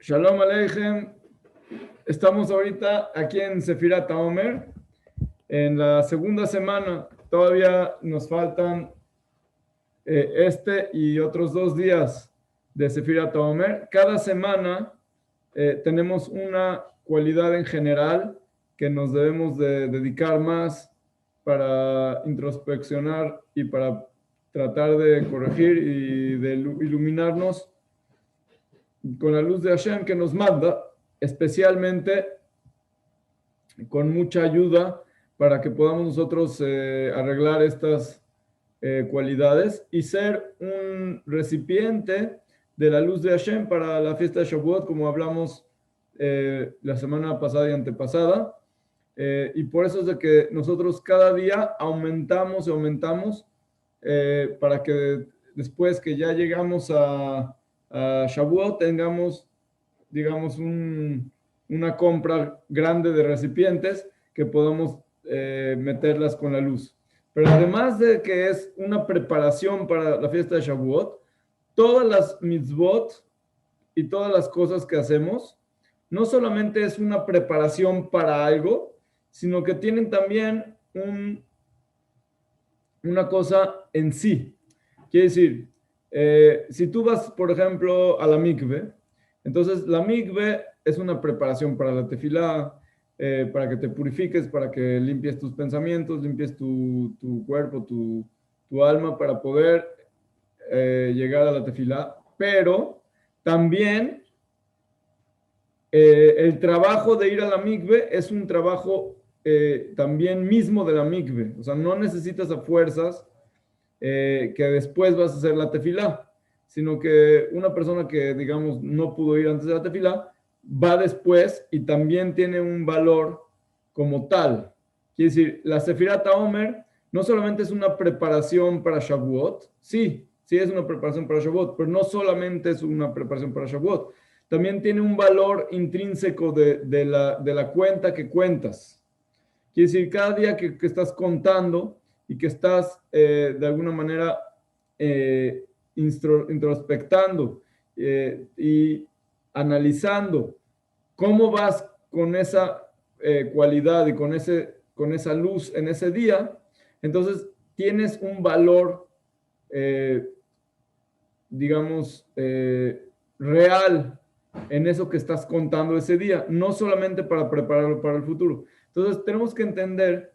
Shalom Aleichem. Estamos ahorita aquí en Sefirat HaOmer, en la segunda semana. Todavía nos faltan este y otros 2 días de Sefirat HaOmer. Cada semana tenemos una cualidad en general que nos debemos de dedicar más para introspeccionar y para tratar de corregir y de iluminarnos con la luz de Hashem que nos manda, especialmente con mucha ayuda para que podamos nosotros arreglar estas cualidades y ser un recipiente de la luz de Hashem para la fiesta de Shavuot, como hablamos la semana pasada y antepasada. Y por eso es de que nosotros cada día aumentamos y aumentamos para que después que ya llegamos a Shavuot tengamos, digamos, una compra grande de recipientes que podamos meterlas con la luz. Pero además de que es una preparación para la fiesta de Shavuot, todas las mitzvot y todas las cosas que hacemos, no solamente es una preparación para algo, sino que tienen también una cosa en sí. Quiere decir, si tú vas, por ejemplo, a la mikve, entonces la mikve es una preparación para la tefilá, para que te purifiques, para que limpies tus pensamientos, limpies tu cuerpo, tu alma, para poder llegar a la tefilá. Pero también el trabajo de ir a la mikve es un trabajo también mismo de la mikve. O sea, no necesitas a fuerzas que después vas a hacer la tefilá, sino que una persona que, digamos, no pudo ir antes de la tefilá, va después y también tiene un valor como tal. Quiere decir, la Sefirat HaOmer no solamente es una preparación para Shavuot, sí es una preparación para Shavuot, pero no solamente es una preparación para Shavuot, también tiene un valor intrínseco de la cuenta que cuentas. Quiere decir, cada día que estás contando y que estás de alguna manera introspectando y analizando cómo vas con esa cualidad y con esa luz en ese día, entonces tienes un valor, eh, digamos, real en eso que estás contando ese día, no solamente para prepararlo para el futuro. Entonces tenemos que entender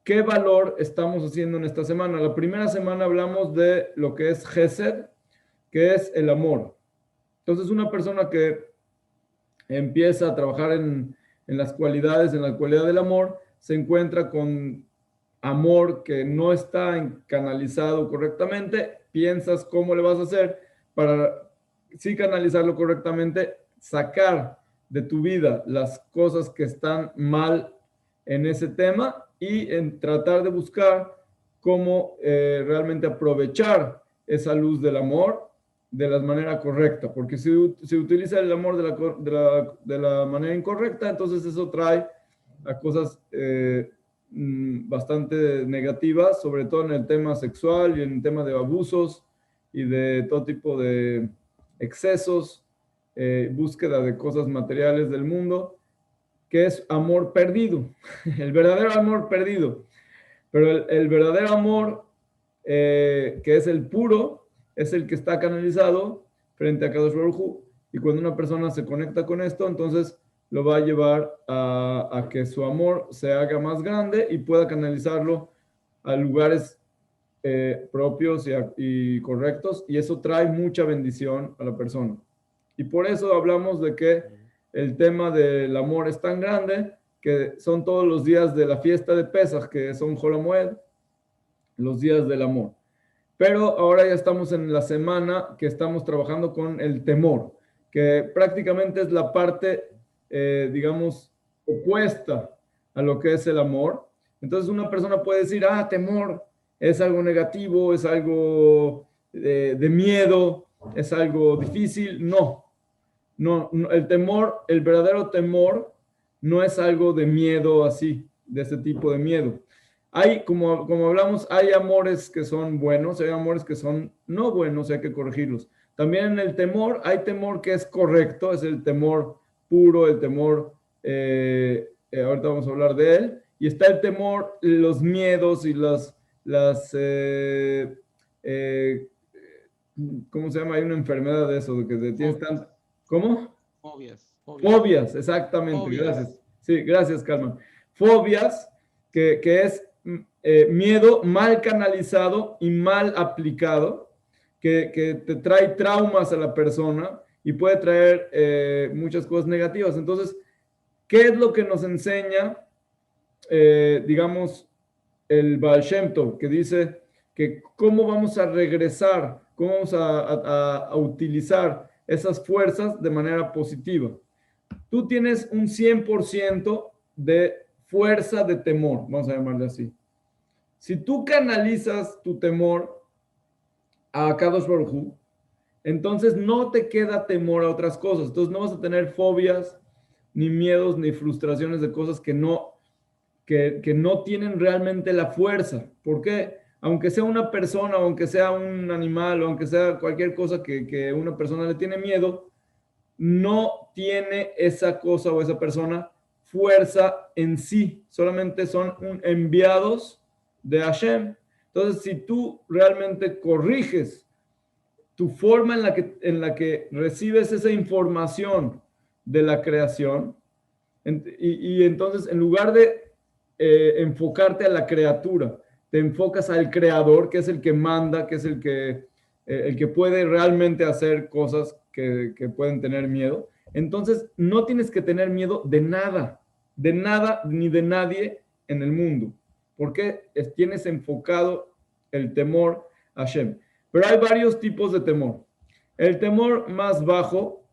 qué valor estamos haciendo en esta semana. La primera semana hablamos de lo que es Gesed, que es el amor. Entonces una persona que empieza a trabajar en las cualidades, en la cualidad del amor, se encuentra con amor que no está canalizado correctamente, piensas cómo le vas a hacer para sí canalizarlo correctamente, sacar de tu vida las cosas que están mal en ese tema y en tratar de buscar cómo realmente aprovechar esa luz del amor de la manera correcta, porque si se utiliza el amor de la manera incorrecta, entonces eso trae a cosas bastante negativas, sobre todo en el tema sexual y en el tema de abusos y de todo tipo de excesos, búsqueda de cosas materiales del mundo, que es amor perdido, el verdadero amor perdido. Pero el verdadero amor, que es el puro, es el que está canalizado frente a Kadosh Baruj Hu. Y cuando una persona se conecta con esto, entonces lo va a llevar a que su amor se haga más grande y pueda canalizarlo a lugares propios y correctos. Y eso trae mucha bendición a la persona. Y por eso hablamos de que el tema del amor es tan grande que son todos los días de la fiesta de Pesaj, que son Hol HaMoed, los días del amor. Pero ahora ya estamos en la semana que estamos trabajando con el temor, que prácticamente es la parte, digamos, opuesta a lo que es el amor. Entonces una persona puede decir, temor es algo negativo, es algo de miedo, es algo difícil. No, no, el temor, el verdadero temor no es algo de miedo así, de ese tipo de miedo. Hay, como hablamos, hay amores que son buenos, hay amores que son no buenos, hay que corregirlos. también en el temor, hay temor que es correcto, es el temor puro, el temor, ahorita vamos a hablar de él, y está el temor, los miedos y las ¿cómo se llama? Hay una enfermedad de eso, de que te tienes Fobias. tan... ¿Cómo? Fobias. Fobias, exactamente, Fobias. gracias. Sí, gracias, Carmen. Fobias, que es miedo mal canalizado y mal aplicado, que te trae traumas a la persona y puede traer muchas cosas negativas. Entonces, ¿qué es lo que nos enseña, digamos, el Baal Shem Tov, que dice que cómo vamos a regresar, cómo vamos a utilizar esas fuerzas de manera positiva? Tú tienes un 100% de fuerza de temor, vamos a llamarle así. Si tú canalizas tu temor a Kadosh Baruj Hu, entonces no te queda temor a otras cosas. Entonces no vas a tener fobias, ni miedos, ni frustraciones de cosas que no tienen realmente la fuerza. ¿Por qué? Aunque sea una persona, o aunque sea un animal, o aunque sea cualquier cosa que una persona le tiene miedo, no tiene esa cosa o esa persona fuerza en sí, solamente son enviados de Hashem. Entonces, si tú realmente corriges tu forma en la que recibes esa información de la creación, y entonces en lugar de enfocarte a la criatura, te enfocas al creador, que es el que manda, que es el que puede realmente hacer cosas que pueden tener miedo. Entonces no tienes que tener miedo de nada ni de nadie en el mundo, porque tienes enfocado el temor a Hashem. Pero hay varios tipos de temor. El temor más bajo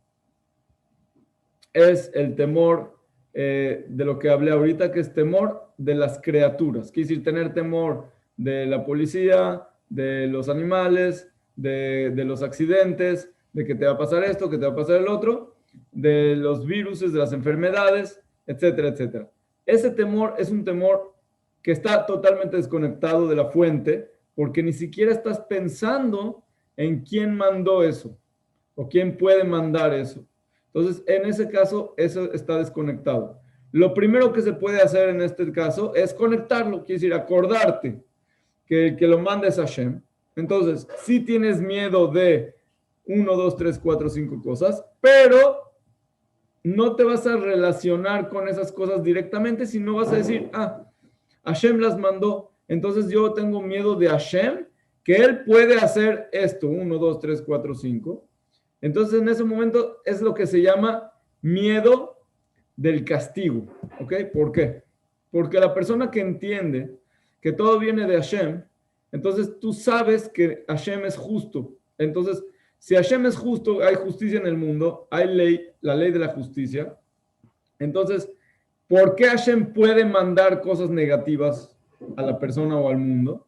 es el temor de lo que hablé ahorita, que es temor de las criaturas. Quiere decir, tener temor de la policía, de los animales, de los accidentes, de que te va a pasar esto, que te va a pasar el otro, de los virus, de las enfermedades, etcétera, etcétera. Ese temor es un temor que está totalmente desconectado de la fuente, porque ni siquiera estás pensando en quién mandó eso o quién puede mandar eso. Entonces, en ese caso, eso está desconectado. Lo primero que se puede hacer en este caso es conectarlo, quiere decir, acordarte que el que lo manda es Hashem. Entonces, si tienes miedo de 1, 2, 3, 4, 5 cosas, pero no te vas a relacionar con esas cosas directamente, sino vas a decir, Hashem las mandó, entonces yo tengo miedo de Hashem, que él puede hacer esto, 1, 2, 3, 4, 5. Entonces, en ese momento es lo que se llama miedo del castigo. ¿Ok? ¿Por qué? Porque la persona que entiende que todo viene de Hashem, entonces tú sabes que Hashem es justo. Entonces, si Hashem es justo, hay justicia en el mundo, hay ley, la ley de la justicia. Entonces, ¿por qué Hashem puede mandar cosas negativas a la persona o al mundo?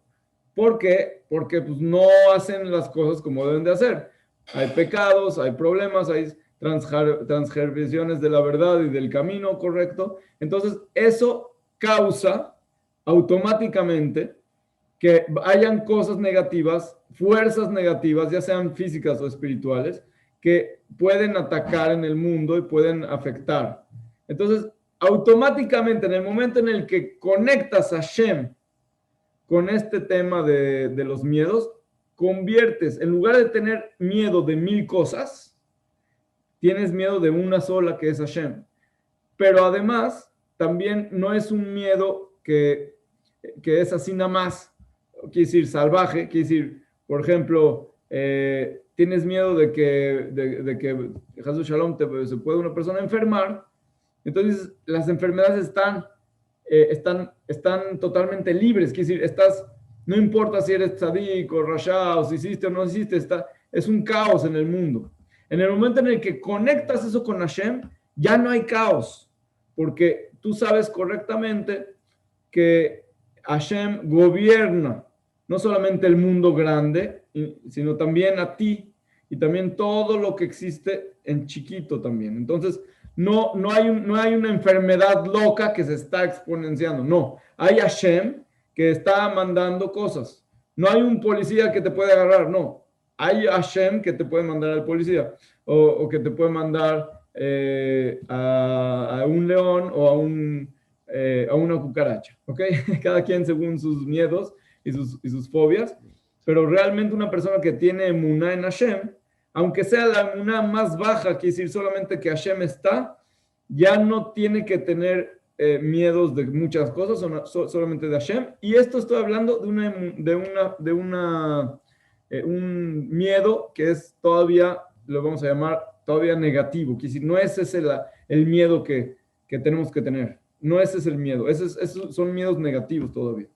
¿Por qué? Porque pues, no hacen las cosas como deben de hacer. Hay pecados, hay problemas, hay transgresiones de la verdad y del camino correcto. Entonces, eso causa automáticamente que hayan cosas negativas, fuerzas negativas, ya sean físicas o espirituales, que pueden atacar en el mundo y pueden afectar. Entonces, automáticamente, en el momento en el que conectas a Shem con este tema de los miedos, conviertes, en lugar de tener miedo de 1000 cosas, tienes miedo de una sola, que es Hashem. Pero además, también no es un miedo que es así nada más, quiere decir salvaje, quiere decir, por ejemplo, tienes miedo de que Jesús Shalom se puede una persona enfermar, entonces las enfermedades están totalmente libres, quiere decir, no importa si eres tzadik o rasha, o si hiciste o no hiciste, es un caos en el mundo. En el momento en el que conectas eso con Hashem, ya no hay caos, porque tú sabes correctamente que Hashem gobierna no solamente el mundo grande, sino también a ti y también todo lo que existe en chiquito también. Entonces, no hay una enfermedad loca que se está exponenciando, no. Hay Hashem que está mandando cosas. No hay un policía que te puede agarrar, no. hay Hashem que te puede mandar al policía o que te puede mandar a un león o a una cucaracha, ¿ok? Cada quien según sus miedos y sus fobias, pero realmente una persona que tiene emuná en Hashem, aunque sea la emuná más baja, quiere decir solamente que Hashem está, ya no tiene que tener miedos de muchas cosas, solamente de Hashem. Y esto estoy hablando un miedo que es todavía, lo vamos a llamar todavía negativo. Quiere decir, no ese es el miedo que tenemos que tener. No ese es el miedo. Esos son miedos negativos todavía.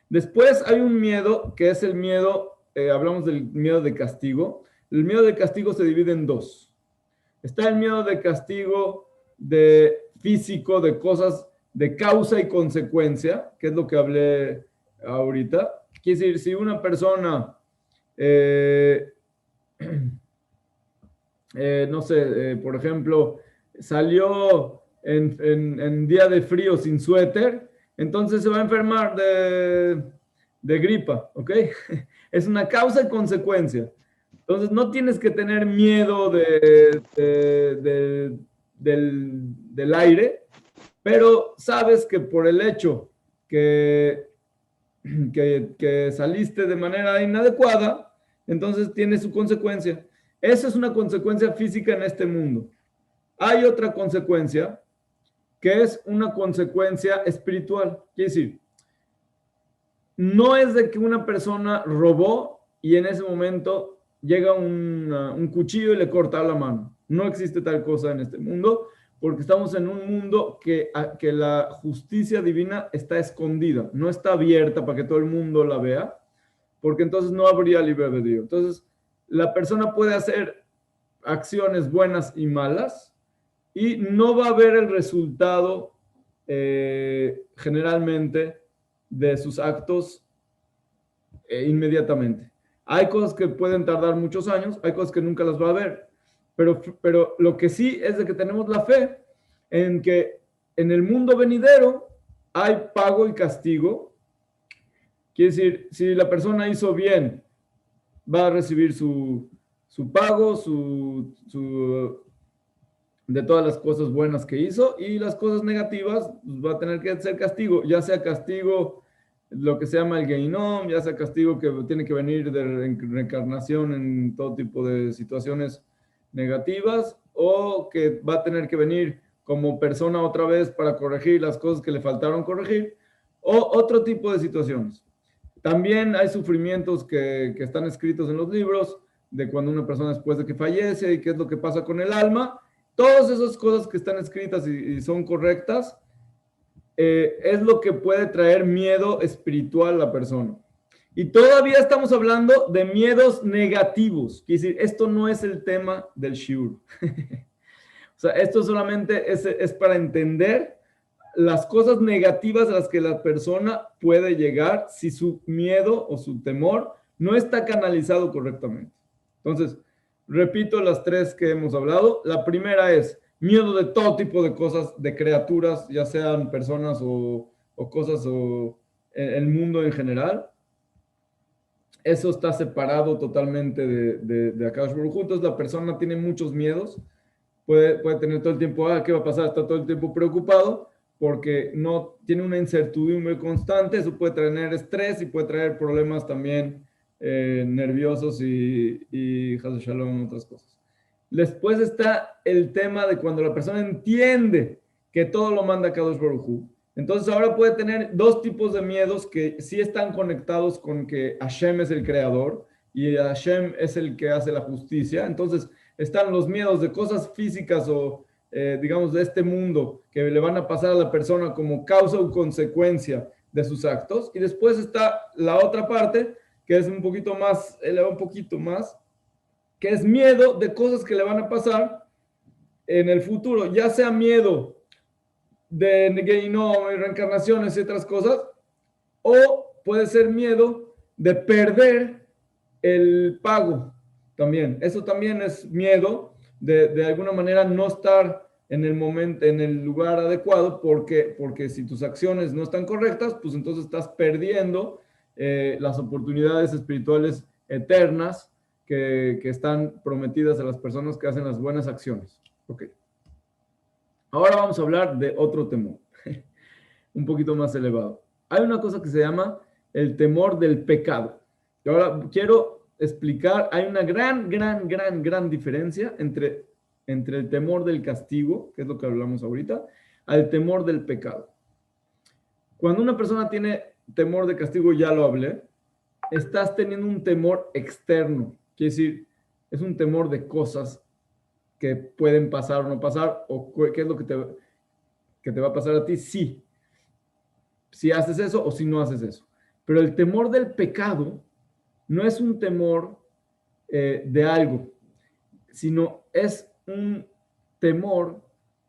Después hay un miedo que es el miedo, hablamos del miedo de castigo. El miedo de castigo se divide en dos. Está el miedo de castigo de físico, de cosas de causa y consecuencia, que es lo que hablé ahorita. Quiere decir, si una persona, no sé, por ejemplo, salió en día de frío sin suéter, entonces se va a enfermar de gripa, ¿ok? Es una causa y consecuencia. Entonces, no tienes que tener miedo del aire, pero sabes que por el hecho que, que saliste de manera inadecuada, entonces tiene su consecuencia. Esa es una consecuencia física en este mundo. Hay otra consecuencia que es una consecuencia espiritual. Quiere decir, no es de que una persona robó y en ese momento llega un cuchillo y le corta la mano. No existe tal cosa en este mundo porque estamos en un mundo que la justicia divina está escondida, no está abierta para que todo el mundo la vea, porque entonces no habría libre albedrío. Entonces, la persona puede hacer acciones buenas y malas y no va a ver el resultado generalmente de sus actos inmediatamente. Hay cosas que pueden tardar muchos años, hay cosas que nunca las va a ver, pero lo que sí es de que tenemos la fe en que en el mundo venidero hay pago y castigo. Quiere decir, si la persona hizo bien, va a recibir su pago, de todas las cosas buenas que hizo, y las cosas negativas pues, va a tener que hacer castigo, ya sea castigo lo que se llama el Geinom, ya sea castigo que tiene que venir de reencarnación en todo tipo de situaciones negativas, o que va a tener que venir como persona otra vez para corregir las cosas que le faltaron corregir, o otro tipo de situaciones. También hay sufrimientos que están escritos en los libros, de cuando una persona después de que fallece y qué es lo que pasa con el alma. Todas esas cosas que están escritas y son correctas, es lo que puede traer miedo espiritual a la persona. Y todavía estamos hablando de miedos negativos. Quiere decir, esto no es el tema del shiur. O sea, esto solamente es para entender las cosas negativas a las que la persona puede llegar si su miedo o su temor no está canalizado correctamente. Entonces, repito las tres que hemos hablado. La primera es miedo de todo tipo de cosas, de criaturas, ya sean personas o cosas o el mundo en general. Eso está separado totalmente de Akadosh Baruj Hu. Entonces la persona tiene muchos miedos. Puede tener todo el tiempo, ¿qué va a pasar? Está todo el tiempo preocupado porque no tiene una incertidumbre constante. Eso puede traer estrés y puede traer problemas también nerviosos y Shalom, otras cosas. Después está el tema de cuando la persona entiende que todo lo manda Kadosh Baruj Hu. Entonces ahora puede tener dos tipos de miedos que sí están conectados con que Hashem es el creador y Hashem es el que hace la justicia. Entonces están los miedos de cosas físicas o digamos de este mundo que le van a pasar a la persona como causa o consecuencia de sus actos. Y después está la otra parte que es un poquito más, eleva un poquito más, que es miedo de cosas que le van a pasar en el futuro, ya sea miedo de Geinom, reencarnaciones y otras cosas, o puede ser miedo de perder el pago también. Eso también es miedo de alguna manera no estar en el momento, en el lugar adecuado, porque si tus acciones no están correctas, pues entonces estás perdiendo las oportunidades espirituales eternas que están prometidas a las personas que hacen las buenas acciones. Ok. Ahora vamos a hablar de otro temor, un poquito más elevado. Hay una cosa que se llama el temor del pecado. Y ahora quiero explicar, hay una gran diferencia entre el temor del castigo, que es lo que hablamos ahorita, al temor del pecado. Cuando una persona tiene temor de castigo, ya lo hablé, estás teniendo un temor externo, quiere decir, es un temor de cosas que pueden pasar o no pasar, o qué es lo que te va a pasar a ti, sí, si haces eso o si no haces eso. Pero el temor del pecado no es un temor de algo, sino es un temor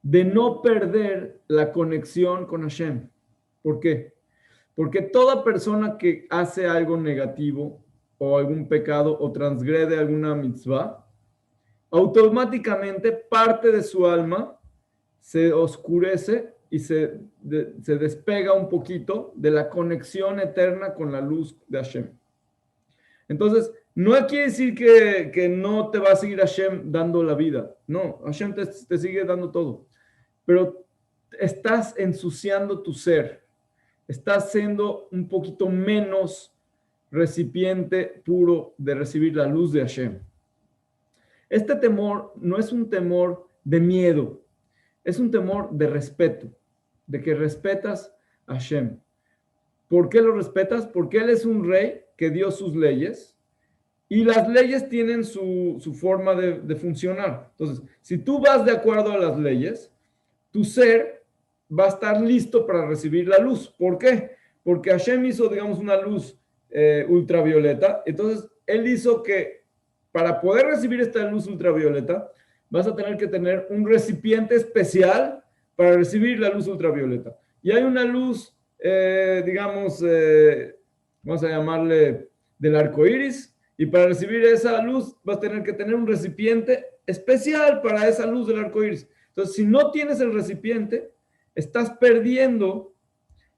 de no perder la conexión con Hashem. ¿Por qué? Porque toda persona que hace algo negativo o algún pecado o transgrede alguna mitzvah, automáticamente parte de su alma se oscurece y se despega un poquito de la conexión eterna con la luz de Hashem. Entonces, no quiere decir que no te va a seguir Hashem dando la vida. No, Hashem te sigue dando todo. Pero estás ensuciando tu ser. Estás siendo un poquito menos recipiente puro de recibir la luz de Hashem. Este temor no es un temor de miedo, es un temor de respeto, de que respetas a Hashem. ¿Por qué lo respetas? Porque Él es un rey que dio sus leyes y las leyes tienen su forma de funcionar. Entonces, si tú vas de acuerdo a las leyes, tu ser va a estar listo para recibir la luz. ¿Por qué? Porque Hashem hizo, digamos, una luz ultravioleta. Entonces, Él hizo que para poder recibir esta luz ultravioleta, vas a tener que tener un recipiente especial para recibir la luz ultravioleta. Y hay una luz, digamos, vamos a llamarle del arco iris, y para recibir esa luz vas a tener que tener un recipiente especial para esa luz del arco iris. Entonces, si no tienes el recipiente, estás perdiendo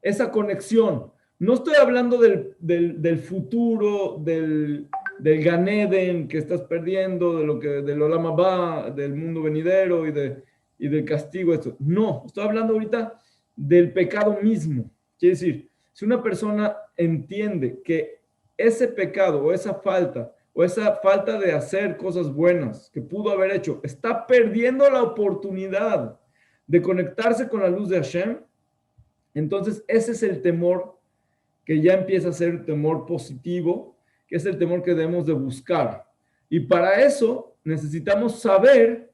esa conexión. No estoy hablando del futuro, del Gan Eden que estás perdiendo, del Olam Abba, del mundo venidero y del castigo. Esto. No, estoy hablando ahorita del pecado mismo. Quiere decir, si una persona entiende que ese pecado o esa falta de hacer cosas buenas que pudo haber hecho, está perdiendo la oportunidad de conectarse con la luz de Hashem, entonces ese es el temor que ya empieza a ser un temor positivo, que es el temor que debemos de buscar. Y para eso necesitamos saber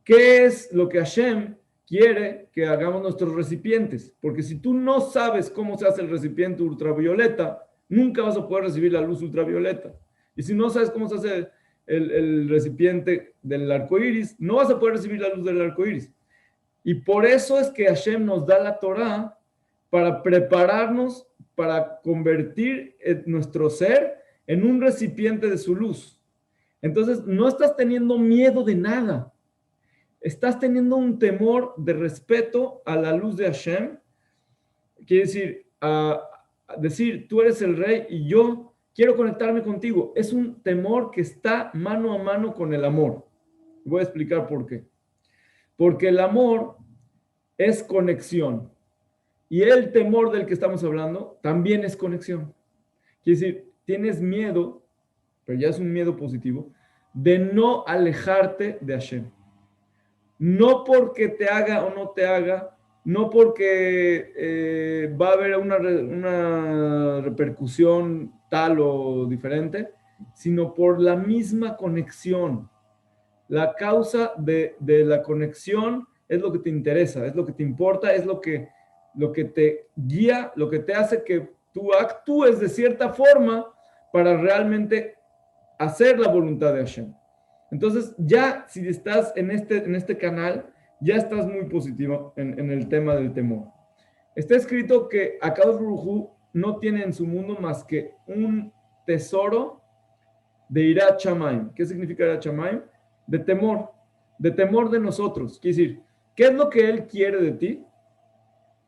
qué es lo que Hashem quiere que hagamos nuestros recipientes. Porque si tú no sabes cómo se hace el recipiente ultravioleta, nunca vas a poder recibir la luz ultravioleta. Y si no sabes cómo se hace el recipiente del arco iris, no vas a poder recibir la luz del arco iris. Y por eso es que Hashem nos da la Torah para prepararnos para convertir nuestro ser en un recipiente de su luz. Entonces, no estás teniendo miedo de nada. Estás teniendo un temor de respeto a la luz de Hashem. Quiere decir, decir, tú eres el rey y yo quiero conectarme contigo. Es un temor que está mano a mano con el amor. Voy a explicar por qué. Porque el amor es conexión. Y el temor del que estamos hablando también es conexión. Quiere decir, tienes miedo, pero ya es un miedo positivo, de no alejarte de Hashem. No porque te haga o no te haga, no porque va a haber una repercusión tal o diferente, sino por la misma conexión. La causa de la conexión es lo que te interesa, es lo que te importa, es lo que te guía, lo que te hace que tú actúes de cierta forma para realmente hacer la voluntad de Hashem. Entonces, ya si estás en este canal, ya estás muy positivo en el tema del temor. Está escrito que Akadosh Baruj Hu no tiene en su mundo más que un tesoro de Irat Shamayim. ¿Qué significa Irat Shamayim? De temor de nosotros. Quiere decir, ¿qué es lo que Él quiere de ti?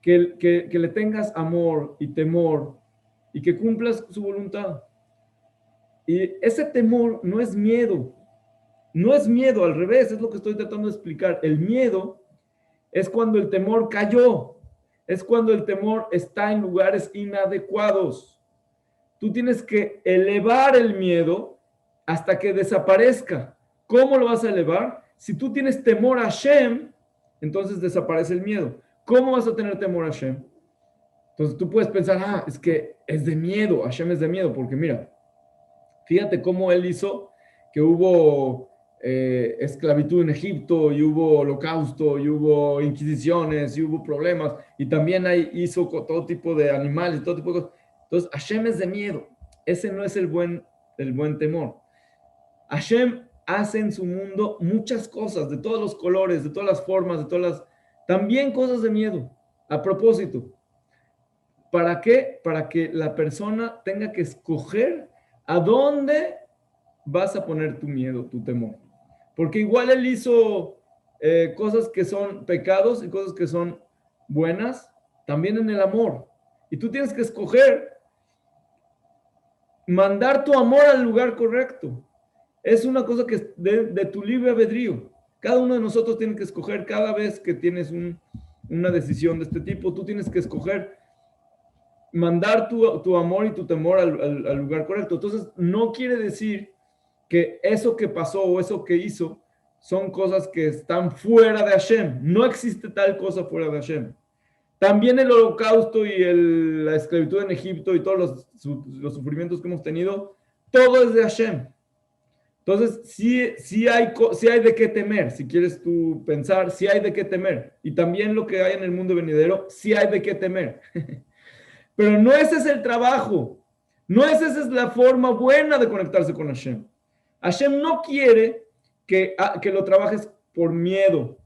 Que le tengas amor y temor y que cumplas su voluntad. Y ese temor no es miedo. No es miedo, al revés, es lo que estoy tratando de explicar. El miedo es cuando el temor cayó. Es cuando el temor está en lugares inadecuados. Tú tienes que elevar el miedo hasta que desaparezca. ¿Cómo lo vas a elevar? Si tú tienes temor a Hashem, entonces desaparece el miedo. ¿Cómo vas a tener temor a Hashem? Entonces tú puedes pensar, es que es de miedo, Hashem es de miedo, porque mira, fíjate cómo él hizo que hubo esclavitud en Egipto, y hubo holocausto, y hubo inquisiciones, y hubo problemas, y también hizo todo tipo de animales, todo tipo de cosas. Entonces, Hashem es de miedo. Ese no es el buen temor. Hashem hace en su mundo muchas cosas, de todos los colores, de todas las formas, de todas las... También cosas de miedo, a propósito. ¿Para qué? Para que la persona tenga que escoger a dónde vas a poner tu miedo, tu temor. Porque igual él hizo cosas que son pecados y cosas que son buenas, también en el amor. Y tú tienes que escoger mandar tu amor al lugar correcto. Es una cosa que es de tu libre albedrío. Cada uno de nosotros tiene que escoger cada vez que tienes una decisión de este tipo, tú tienes que escoger mandar tu amor y tu temor al lugar correcto. Entonces, no quiere decir que eso que pasó o eso que hizo son cosas que están fuera de Hashem. No existe tal cosa fuera de Hashem. También el holocausto y la esclavitud en Egipto y todos los sufrimientos que hemos tenido, todo es de Hashem. Entonces, sí hay de qué temer, si quieres tú pensar, sí hay de qué temer. Y también lo que hay en el mundo venidero, sí hay de qué temer. Pero no ese es el trabajo. No esa es la forma buena de conectarse con Hashem. Hashem no quiere que lo trabajes por miedo.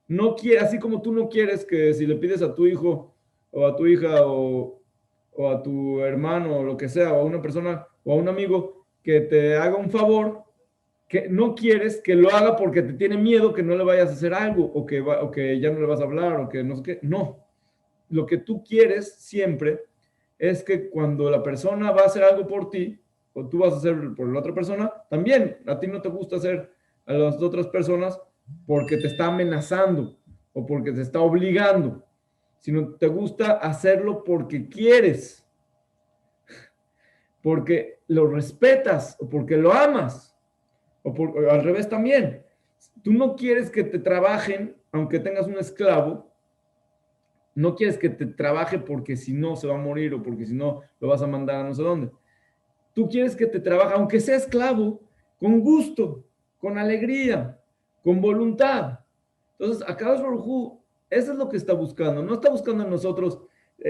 No quiere, así como tú no quieres que si le pides a tu hijo o a tu hija o a tu hermano o lo que sea, o a una persona o a un amigo que te haga un favor, que no quieres que lo haga porque te tiene miedo que no le vayas a hacer algo o que ya no le vas a hablar o que no sé qué. No. Lo que tú quieres siempre es que cuando la persona va a hacer algo por ti, o tú vas a hacer por la otra persona, también a ti no te gusta hacer a las otras personas porque te está amenazando o porque te está obligando, sino te gusta hacerlo porque quieres, porque lo respetas o porque lo amas, o al revés también. Tú no quieres que te trabajen, aunque tengas un esclavo, no quieres que te trabaje porque si no se va a morir o porque si no lo vas a mandar a no sé dónde. Tú quieres que te trabaje, aunque sea esclavo, con gusto, con alegría, con voluntad. Entonces, Akadosh Baruj Hu, eso es lo que está buscando. No está buscando en nosotros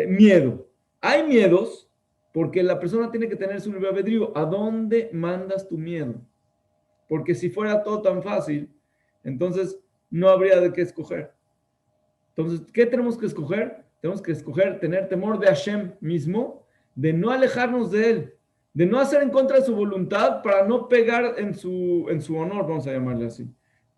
miedo. Hay miedos porque la persona tiene que tener su libre albedrío. ¿A dónde mandas tu miedo? Porque si fuera todo tan fácil, entonces no habría de qué escoger. Entonces, ¿qué tenemos que escoger? Tenemos que escoger tener temor de Hashem mismo, de no alejarnos de él, de no hacer en contra de su voluntad para no pegar en su honor, vamos a llamarle así.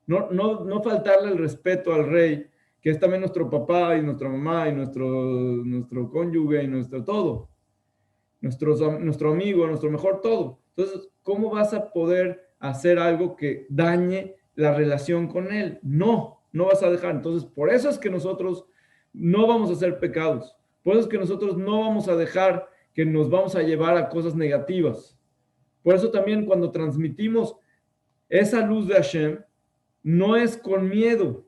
No faltarle el respeto al rey, que es también nuestro papá y nuestra mamá y nuestro cónyuge y nuestro todo, nuestro amigo, nuestro mejor todo. Entonces, ¿cómo vas a poder hacer algo que dañe la relación con él? No vas a dejar. Entonces, por eso es que nosotros no vamos a hacer pecados. Por eso es que nosotros no vamos a dejar que nos vamos a llevar a cosas negativas. Por eso también cuando transmitimos esa luz de Hashem, no es con miedo,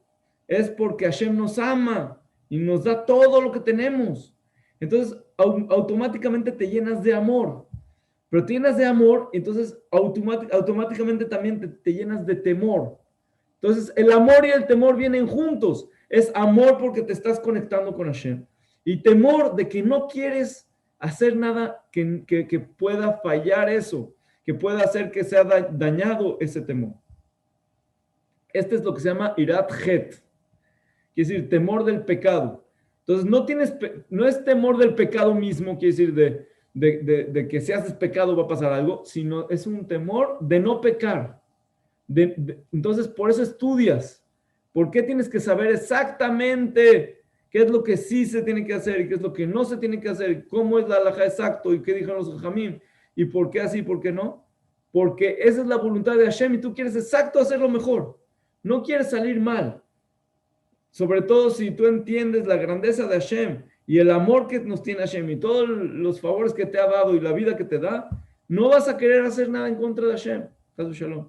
es porque Hashem nos ama y nos da todo lo que tenemos. Entonces, automáticamente te llenas de amor. Pero te llenas de amor, entonces automáticamente también te llenas de temor. Entonces, el amor y el temor vienen juntos. Es amor porque te estás conectando con Hashem. Y temor de que no quieres hacer nada que pueda fallar eso, que pueda hacer que sea dañado ese temor. Este es lo que se llama irat het, quiere decir temor del pecado. Entonces, no es temor del pecado mismo, quiere decir de que si haces pecado va a pasar algo, sino es un temor de no pecar. Entonces, por eso estudias. ¿Por qué tienes que saber exactamente qué es lo que sí se tiene que hacer y qué es lo que no se tiene que hacer? ¿Cómo es la halajá exacto y qué dijeron los jajamim? ¿Y por qué así y por qué no? porque esa es la voluntad de Hashem y tú quieres exacto hacerlo mejor. No quieres salir mal. Sobre todo si tú entiendes la grandeza de Hashem y el amor que nos tiene Hashem y todos los favores que te ha dado y la vida que te da, no vas a querer hacer nada en contra de Hashem. Shalom.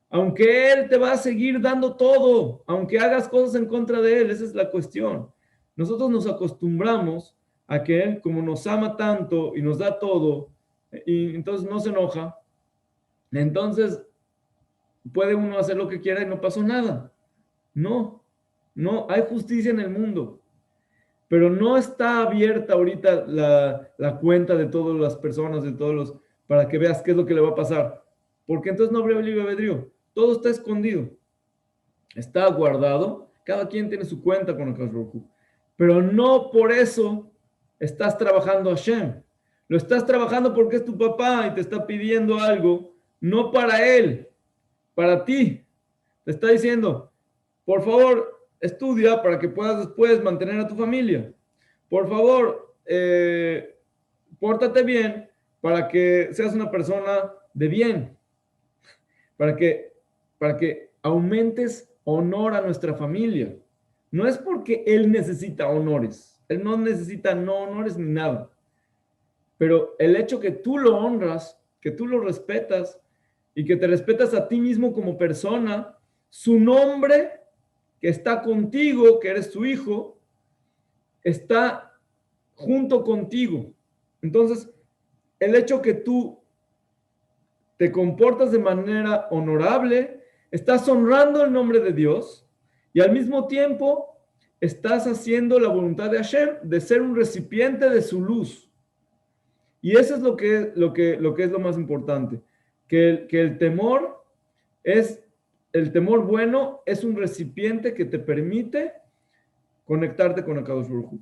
Aunque Él te va a seguir dando todo, aunque hagas cosas en contra de Él, esa es la cuestión. Nosotros nos acostumbramos a que Él, como nos ama tanto y nos da todo, y entonces no se enoja, entonces puede uno hacer lo que quiera y no pasó nada. No, no, hay justicia en el mundo, pero no está abierta ahorita la cuenta de todas las personas, de todos los, para que veas qué es lo que le va a pasar. Porque entonces no habría libre albedrío. Todo está escondido. Está guardado. Cada quien tiene su cuenta con el Akadosh Baruj Hu. Pero no por eso estás trabajando a Hashem. Lo estás trabajando porque es tu papá y te está pidiendo algo, no para él, para ti. Te está diciendo, por favor, estudia para que puedas después mantener a tu familia. Por favor, pórtate bien para que seas una persona de bien, para que aumentes honor a nuestra familia. No es porque él necesita honores, él no necesita no honores ni nada, pero el hecho que tú lo honras, que tú lo respetas y que te respetas a ti mismo como persona, su nombre que está contigo, que eres su hijo, está junto contigo. Entonces, el hecho que tú te comportas de manera honorable, estás honrando el nombre de Dios y al mismo tiempo estás haciendo la voluntad de Hashem de ser un recipiente de su luz. Y eso es lo que es lo más importante, que el temor es, el temor bueno es un recipiente que te permite conectarte con el Akadosh Baruj Hu.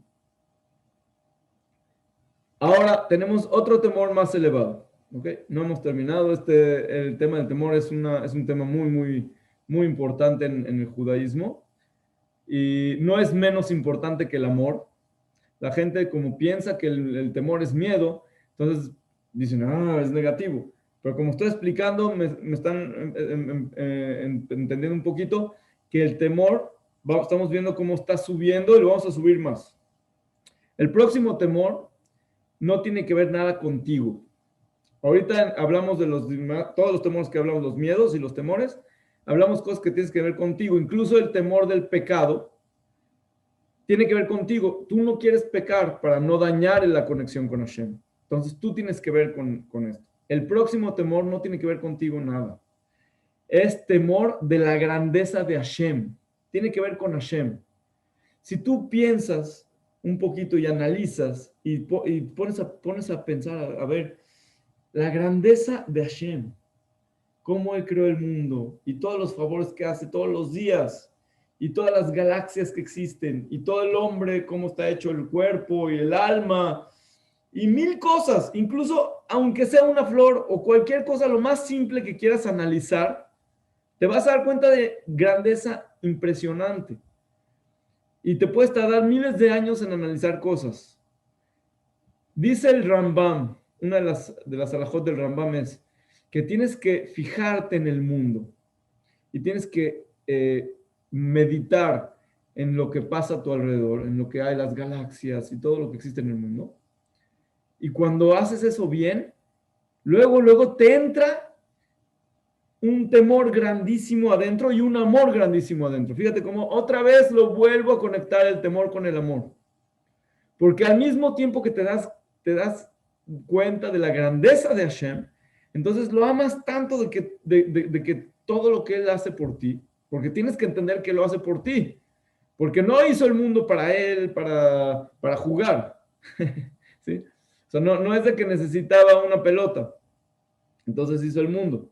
Ahora tenemos otro temor más elevado. ¿Okay? No hemos terminado. El tema del temor es un tema muy importante en el judaísmo y no es menos importante que el amor. La gente como piensa que el temor es miedo, entonces dicen, es negativo. Pero como estoy explicando, me están entendiendo un poquito que el temor, estamos viendo cómo está subiendo y lo vamos a subir más. El próximo temor no tiene que ver nada contigo. Ahorita hablamos de todos los temores que hablamos, los miedos y los temores, hablamos cosas que tienen que ver contigo, incluso el temor del pecado tiene que ver contigo. Tú no quieres pecar para no dañar la conexión con Hashem. Entonces tú tienes que ver con esto. El próximo temor no tiene que ver contigo nada. Es temor de la grandeza de Hashem. Tiene que ver con Hashem. Si tú piensas un poquito y analizas y pones a pensar, a ver, la grandeza de Hashem, cómo Él creó el mundo y todos los favores que hace todos los días y todas las galaxias que existen y todo el hombre, cómo está hecho el cuerpo y el alma y mil cosas, incluso aunque sea una flor o cualquier cosa, lo más simple que quieras analizar, te vas a dar cuenta de grandeza impresionante y te puedes tardar miles de años en analizar cosas. Dice el Rambam, una de las alajot del Rambam es que tienes que fijarte en el mundo y tienes que meditar en lo que pasa a tu alrededor, en lo que hay, las galaxias y todo lo que existe en el mundo. Y cuando haces eso bien, luego te entra un temor grandísimo adentro y un amor grandísimo adentro. Fíjate cómo otra vez lo vuelvo a conectar el temor con el amor. Porque al mismo tiempo que te das cuenta de la grandeza de Hashem, entonces lo amas tanto de que todo lo que Él hace por ti, porque tienes que entender que lo hace por ti, porque no hizo el mundo para Él, para jugar. ¿Sí? O sea, no es de que necesitaba una pelota, entonces hizo el mundo.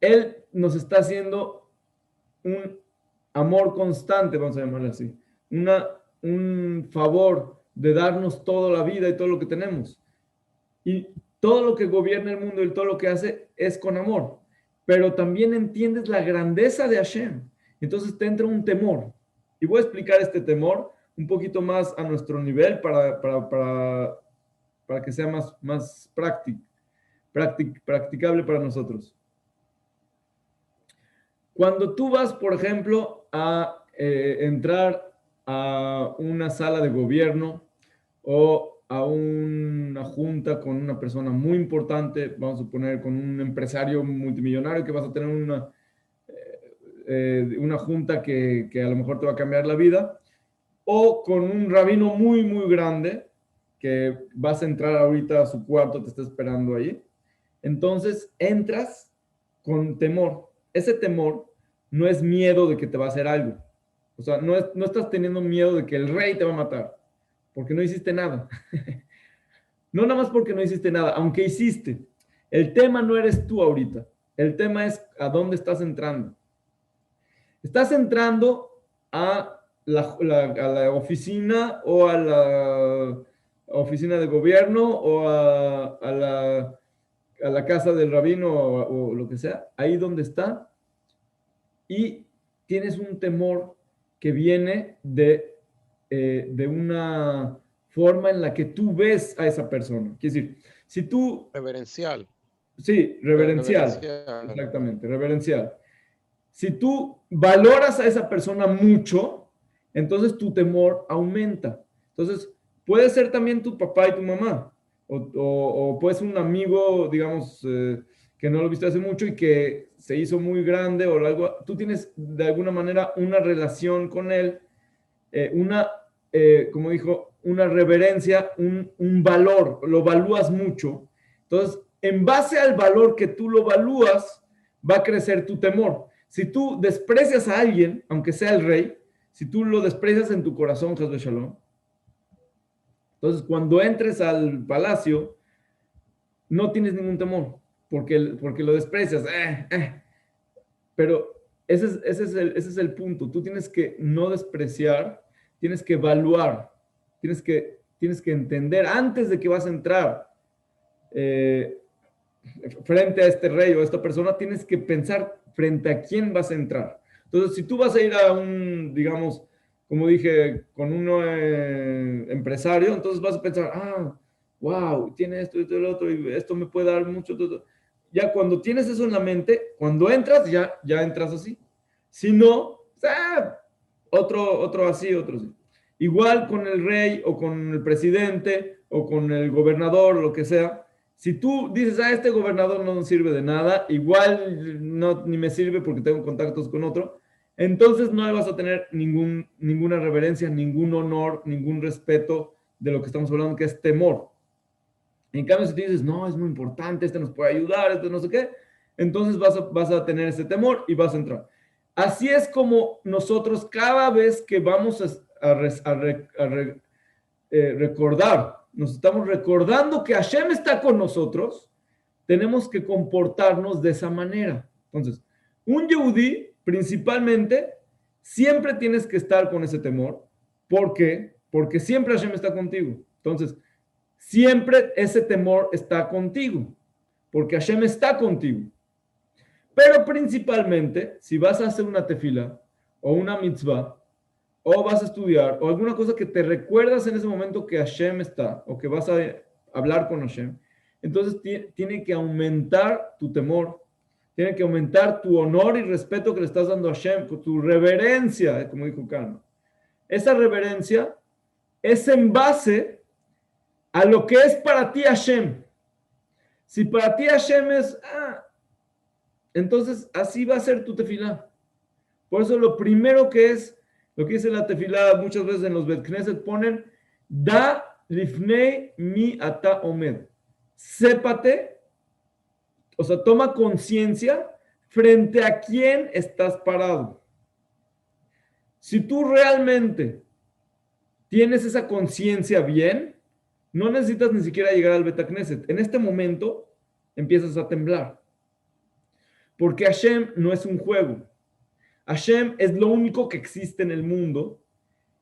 Él nos está haciendo un amor constante, vamos a llamarlo así, un favor de darnos toda la vida y todo lo que tenemos. Y todo lo que gobierna el mundo y todo lo que hace es con amor. Pero también entiendes la grandeza de Hashem. Entonces te entra un temor. Y voy a explicar este temor un poquito más a nuestro nivel para que sea más práctico. practicable para nosotros. Cuando tú vas, por ejemplo, a entrar a una sala de gobierno o a una junta con una persona muy importante, vamos a suponer con un empresario multimillonario que vas a tener una junta que a lo mejor te va a cambiar la vida, o con un rabino muy, muy grande que vas a entrar ahorita a su cuarto, te está esperando ahí. Entonces entras con temor. Ese temor no es miedo de que te va a hacer algo. O sea, no estás teniendo miedo de que el rey te va a matar, porque no hiciste nada. No nada más porque no hiciste nada, aunque hiciste. El tema no eres tú ahorita. El tema es a dónde estás entrando. Estás entrando a la oficina o a la oficina de gobierno o a la casa del rabino o lo que sea, ahí donde está, y tienes un temor que viene de una forma en la que tú ves a esa persona. Quiere decir, si tú... Reverencial. Sí, reverencial, Reverencial. exactamente, reverencial. Si tú valoras a esa persona mucho, entonces tu temor aumenta. Entonces, puede ser también tu papá y tu mamá, o puede ser un amigo, digamos, que no lo viste hace mucho y que se hizo muy grande o algo. Tú tienes de alguna manera una relación con él, como dijo, una reverencia, un valor, lo valúas mucho. Entonces, en base al valor que tú lo valúas, va a crecer tu temor. Si tú desprecias a alguien, aunque sea el rey, si tú lo desprecias en tu corazón, Jesús Shalom, entonces cuando entres al palacio, no tienes ningún temor, porque lo desprecias. Pero ese es el punto. Tú tienes que no despreciar, tienes que evaluar, tienes que entender antes de que vas a entrar frente a este rey o a esta persona, tienes que pensar frente a quién vas a entrar. Entonces, si tú vas a ir a un, digamos, como dije, con un empresario, entonces vas a pensar, wow, tiene esto y lo otro, y esto me puede dar mucho. Todo. Ya cuando tienes eso en la mente, cuando entras, ya entras así. Si no, otro así, otro así. Igual con el rey o con el presidente o con el gobernador, lo que sea. Si tú dices, este gobernador no sirve de nada, igual no, ni me sirve porque tengo contactos con otro, entonces no le vas a tener ninguna reverencia, ningún honor, ningún respeto de lo que estamos hablando, que es temor. En cambio, si tú dices, no, es muy importante, este nos puede ayudar, este no sé qué, entonces vas a tener ese temor y vas a entrar. Así es como nosotros cada vez que vamos recordar, nos estamos recordando que Hashem está con nosotros, tenemos que comportarnos de esa manera. Entonces, un Yehudí, principalmente, siempre tienes que estar con ese temor. ¿Por qué? Porque siempre Hashem está contigo. Entonces, siempre ese temor está contigo, porque Hashem está contigo. Pero principalmente, si vas a hacer una tefila o una mitzvah, o vas a estudiar, o alguna cosa que te recuerdas en ese momento que Hashem está, o que vas a hablar con Hashem, entonces tiene que aumentar tu temor, tiene que aumentar tu honor y respeto que le estás dando a Hashem, con tu reverencia, como dijo Carmen. Esa reverencia es en base a lo que es para ti Hashem. Si para ti Hashem es, entonces así va a ser tu tefilá. Por eso lo primero que es, lo que dice la tefilá muchas veces en los Bet Knesset ponen, da lifnei mi ata omed. Sépate, o sea, toma conciencia frente a quién estás parado. Si tú realmente tienes esa conciencia bien, no necesitas ni siquiera llegar al Bet Knesset. En este momento empiezas a temblar. Porque Hashem no es un juego. Hashem es lo único que existe en el mundo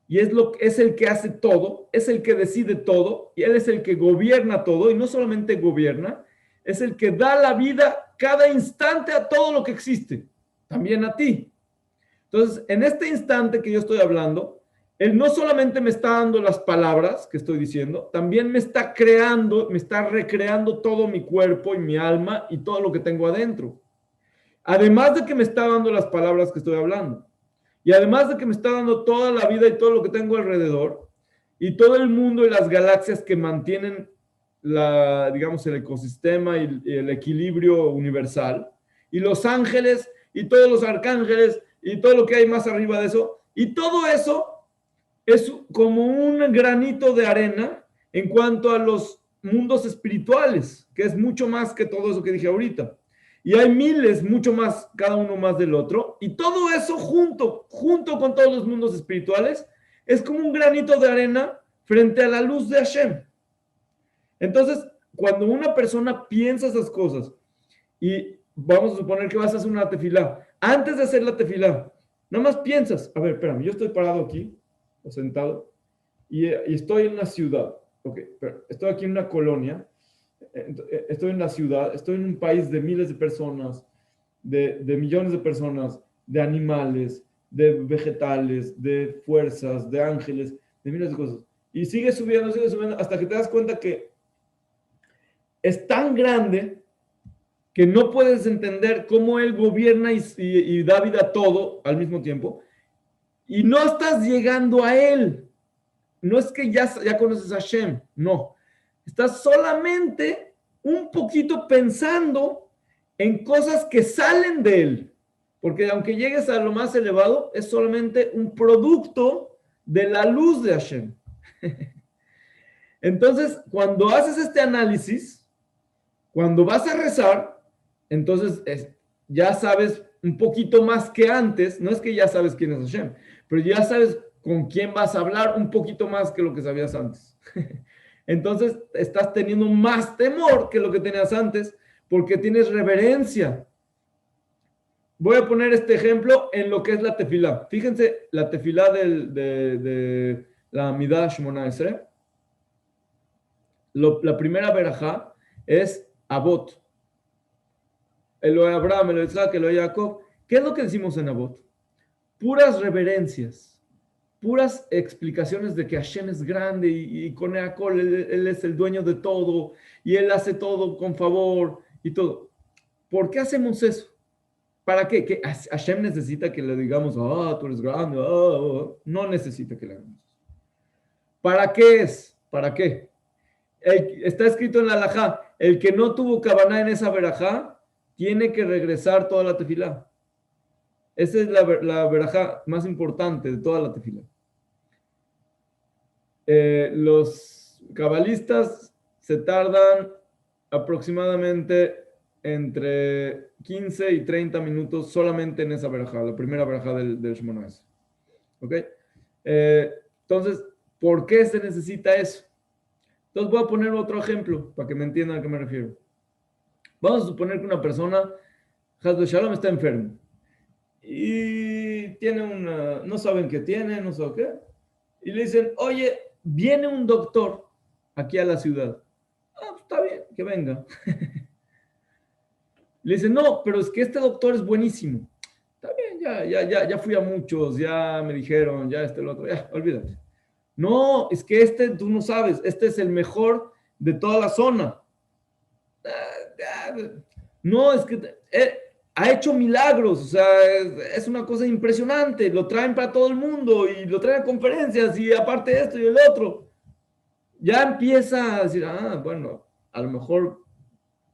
y es el que hace todo, es el que decide todo y Él es el que gobierna todo y no solamente gobierna, es el que da la vida cada instante a todo lo que existe, también a ti. Entonces, en este instante que yo estoy hablando, Él no solamente me está dando las palabras que estoy diciendo, también me está creando, me está recreando todo mi cuerpo y mi alma y todo lo que tengo adentro. Además de que me está dando las palabras que estoy hablando. Y además de que me está dando toda la vida y todo lo que tengo alrededor, y todo el mundo y las galaxias que mantienen digamos, el ecosistema y el equilibrio universal, y los ángeles y todos los arcángeles y todo lo que hay más arriba de eso, y todo eso es como un granito de arena en cuanto a los mundos espirituales, que es mucho más que todo eso que dije ahorita. Y hay miles, mucho más, cada uno más del otro. Y todo eso junto con todos los mundos espirituales, es como un granito de arena frente a la luz de Hashem. Entonces, cuando una persona piensa esas cosas, y vamos a suponer que vas a hacer una tefilá, antes de hacer la tefilá, nada más piensas, a ver, espérame, yo estoy parado aquí, o sentado, y estoy en una ciudad, ok, pero estoy aquí en una colonia, estoy en la ciudad, estoy en un país de miles de personas, de millones de personas, de animales, de vegetales, de fuerzas, de ángeles, de miles de cosas. Y sigue subiendo, hasta que te das cuenta que es tan grande que no puedes entender cómo él gobierna y da vida a todo al mismo tiempo. Y no estás llegando a él. No es que ya conoces a Hashem, no. Estás solamente un poquito pensando en cosas que salen de él. Porque aunque llegues a lo más elevado, es solamente un producto de la luz de Hashem. Entonces, cuando haces este análisis, cuando vas a rezar, entonces ya sabes un poquito más que antes. No es que ya sabes quién es Hashem, pero ya sabes con quién vas a hablar un poquito más que lo que sabías antes. Entonces estás teniendo más temor que lo que tenías antes porque tienes reverencia. Voy a poner este ejemplo en lo que es la tefilá. Fíjense, la tefilá de la Midah Shmona Esrei. La primera verajá es Abot. Elohe Abraham, Elohe Isaac, Elohe Jacob. ¿Qué es lo que decimos en Abot? Puras reverencias, puras explicaciones de que Hashem es grande y con él es el dueño de todo y él hace todo con favor y todo. ¿Por qué hacemos eso? ¿Para qué? ¿Que Hashem necesita que le digamos, tú eres grande? No necesita que le hagamos. ¿Para qué es? ¿Para qué? Está escrito en la halajá, el que no tuvo kavaná en esa verajá, tiene que regresar toda la tefilá. Esa es la verajá más importante de toda la tefilá. Los cabalistas se tardan aproximadamente entre 15 y 30 minutos solamente en esa verajá, la primera verajá del Shemona Esrei. ¿Ok? Entonces, ¿por qué se necesita eso? Entonces voy a poner otro ejemplo para que me entiendan a qué me refiero. Vamos a suponer que una persona, Hasbe Shalom, está enfermo y tiene no saben qué tiene, no saben qué, y le dicen, oye, viene un doctor aquí a la ciudad. Pues está bien, que venga. Le dicen, no, pero es que este doctor es buenísimo. Está bien, ya fui a muchos, ya me dijeron, ya el otro, ya, olvídate. No, es que tú no sabes, este es el mejor de toda la zona. No, es que ha hecho milagros, o sea, es una cosa impresionante, lo traen para todo el mundo y lo traen a conferencias y aparte esto y el otro. Ya empieza a decir, bueno, a lo mejor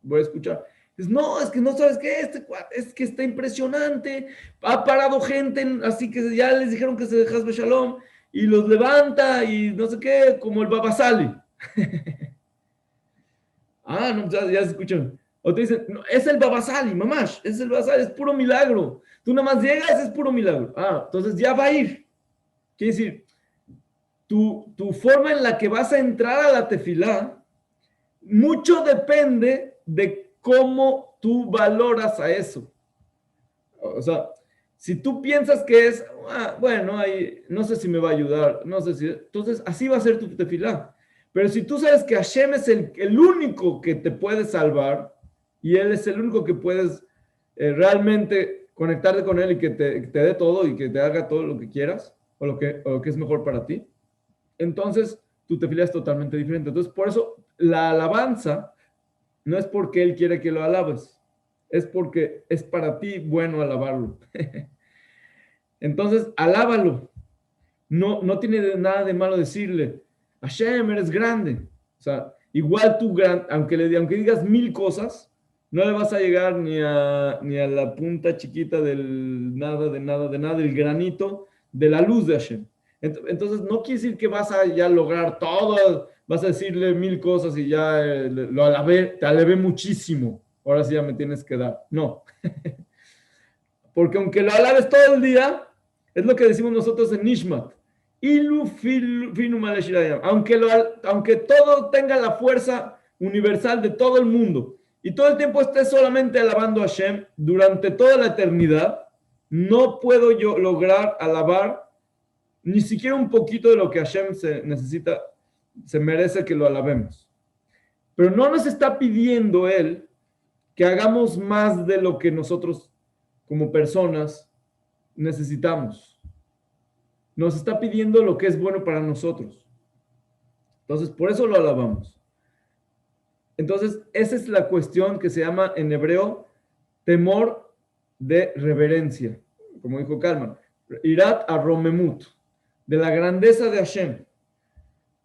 voy a escuchar. No, es que no sabes qué, es que está impresionante, ha parado gente, así que ya les dijeron que se dejas Shalom y los levanta y no sé qué, como el Babasali. No, ya se escuchan. O te dicen, no, es el Babasali, mamash, es el Babasali, es puro milagro. Tú nada más llegas, es puro milagro. Entonces ya va a ir. Quiere decir, tu forma en la que vas a entrar a la tefilá, mucho depende de cómo tú valoras a eso. O sea, si tú piensas que es, bueno, no sé si me va a ayudar, no sé si, entonces así va a ser tu tefilá. Pero si tú sabes que Hashem es el único que te puede salvar y Él es el único que puedes realmente conectarte con Él y que te dé todo y que te haga todo lo que quieras, o lo que es mejor para ti, entonces tu tefilá es totalmente diferente. Entonces, por eso la alabanza no es porque Él quiere que lo alabes, es porque es para ti bueno alabarlo. Entonces, alábalo. No, no tiene nada de malo decirle, Hashem, eres grande. O sea, igual tú, aunque digas 1000 cosas, no le vas a llegar ni a la punta chiquita del nada, de nada, de nada, del granito de la luz de Hashem. Entonces, no quiere decir que vas a ya lograr todo, vas a decirle 1000 cosas y ya lo alabé, te alabé muchísimo. Ahora sí ya me tienes que dar. No, porque aunque lo alabes todo el día, es lo que decimos nosotros en Nishmat. Aunque todo tenga la fuerza universal de todo el mundo y todo el tiempo esté solamente alabando a Hashem durante toda la eternidad, no puedo yo lograr alabar ni siquiera un poquito de lo que Hashem se necesita, se merece que lo alabemos. Pero no nos está pidiendo Él que hagamos más de lo que nosotros como personas necesitamos. Nos está pidiendo lo que es bueno para nosotros. Entonces, por eso lo alabamos. Entonces, esa es la cuestión que se llama en hebreo temor de reverencia, como dijo Kalman, irat aromemut, de la grandeza de Hashem.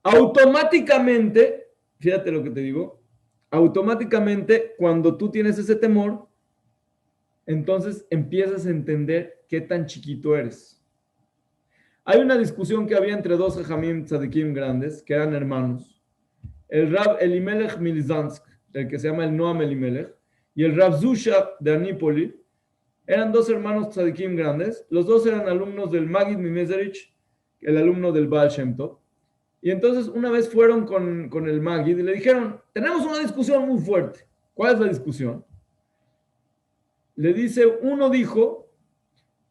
Automáticamente, fíjate lo que te digo, automáticamente cuando tú tienes ese temor, entonces empiezas a entender qué tan chiquito eres. Hay una discusión que había entre dos Jajamim Tzadikim grandes, que eran hermanos. El Rab Elimelech Milizansk, el que se llama el Noam Elimelech, y el Rab Zusha de Anípoli, eran dos hermanos Tzadikim grandes. Los dos eran alumnos del Magid Mimezerich, el alumno del Baal Shem Tov. Y entonces una vez fueron con el Magid y le dijeron, tenemos una discusión muy fuerte. ¿Cuál es la discusión? Le dice, uno dijo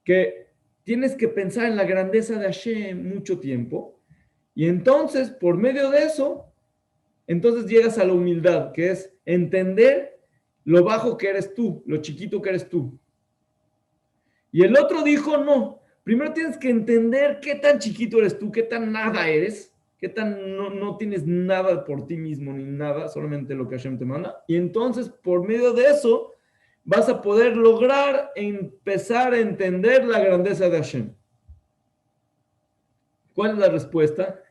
que tienes que pensar en la grandeza de Hashem mucho tiempo, y entonces, por medio de eso, entonces llegas a la humildad, que es entender lo bajo que eres tú, lo chiquito que eres tú. Y el otro dijo, no, primero tienes que entender qué tan chiquito eres tú, qué tan nada eres, qué tan no tienes nada por ti mismo ni nada, solamente lo que Hashem te manda, y entonces, por medio de eso, vas a poder lograr empezar a entender la grandeza de Hashem. ¿Cuál es la respuesta?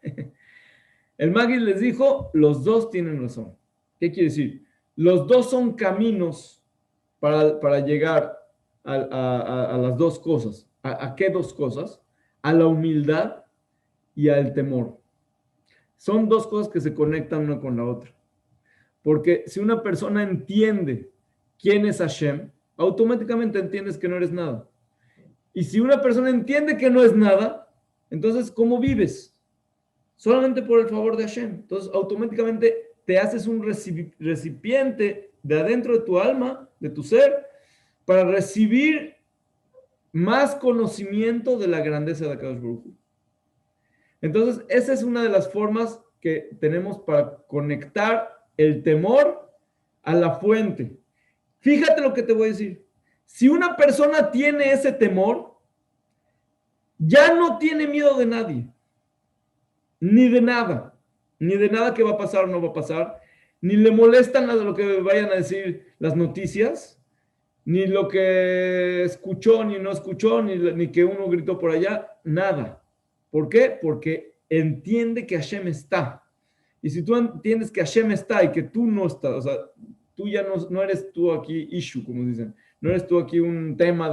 El Magid les dijo, los dos tienen razón. ¿Qué quiere decir? Los dos son caminos para llegar a las dos cosas. ¿A qué dos cosas? A la humildad y al temor. Son dos cosas que se conectan una con la otra. Porque si una persona entiende quién es Hashem, automáticamente entiendes que no eres nada. Y si una persona entiende que no es nada, entonces, ¿cómo vives? Solamente por el favor de Hashem. Entonces, automáticamente te haces un recipiente de adentro de tu alma, de tu ser, para recibir más conocimiento de la grandeza de Akadosh Baruj Hu. Entonces, esa es una de las formas que tenemos para conectar el temor a la fuente. Fíjate lo que te voy a decir. Si una persona tiene ese temor, ya no tiene miedo de nadie, ni de nada que va a pasar o no va a pasar, ni le molestan nada de lo que vayan a decir las noticias, ni lo que escuchó, ni no escuchó, ni que uno gritó por allá, nada. ¿Por qué? Porque entiende que Hashem está. Y si tú entiendes que Hashem está y que tú no estás, o sea, tú ya no eres tú aquí issue, como dicen, no eres tú aquí un tema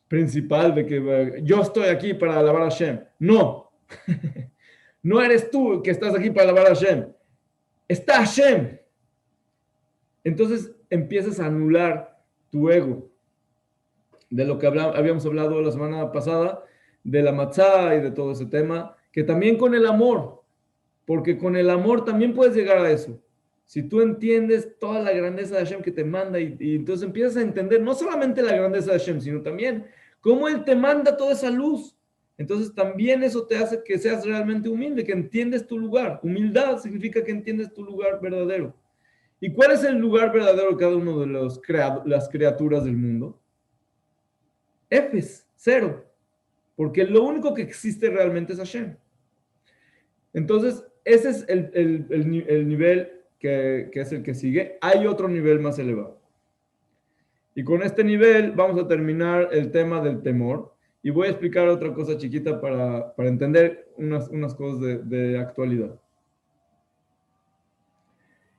principal de que yo estoy aquí para alabar a Hashem. No, no eres tú que estás aquí para alabar a Hashem. Está Hashem. Entonces empiezas a anular tu ego. De lo que habíamos hablado la semana pasada, de la matzá y de todo ese tema, que también con el amor, porque con el amor también puedes llegar a eso. Si tú entiendes toda la grandeza de Hashem que te manda y entonces empiezas a entender no solamente la grandeza de Hashem, sino también cómo Él te manda toda esa luz. Entonces también eso te hace que seas realmente humilde, que entiendes tu lugar. Humildad significa que entiendes tu lugar verdadero. ¿Y cuál es el lugar verdadero de cada uno de las criaturas del mundo? Efes, cero. porque lo único que existe realmente es Hashem. Entonces, ese es el nivel que es el que sigue. Hay otro nivel más elevado. Y con este nivel vamos a terminar el tema del temor. Y voy a explicar otra cosa chiquita para entender unas cosas de actualidad.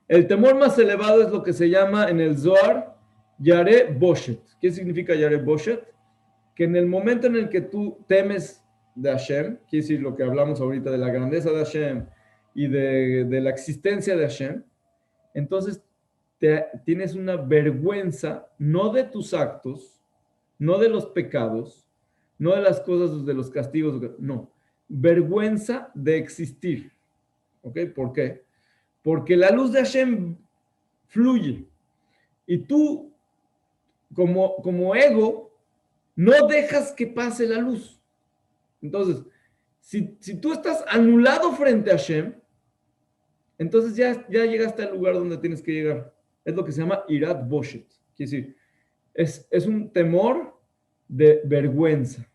El temor más elevado es lo que se llama en el Zohar Yare Boshet. ¿Qué significa Yare Boshet? Que en el momento en el que tú temes de Hashem, quiere decir lo que hablamos ahorita de la grandeza de Hashem y de la existencia de Hashem, entonces tienes una vergüenza, no de tus actos, no de los pecados, no de las cosas, de los castigos, no, vergüenza de existir. ¿Ok? ¿Por qué? Porque la luz de Hashem fluye y tú, como ego, no dejas que pase la luz. Entonces, si tú estás anulado frente a Hashem, entonces ya llegaste al lugar donde tienes que llegar. Es lo que se llama Irat Boshet. Quiere decir, es un temor de vergüenza.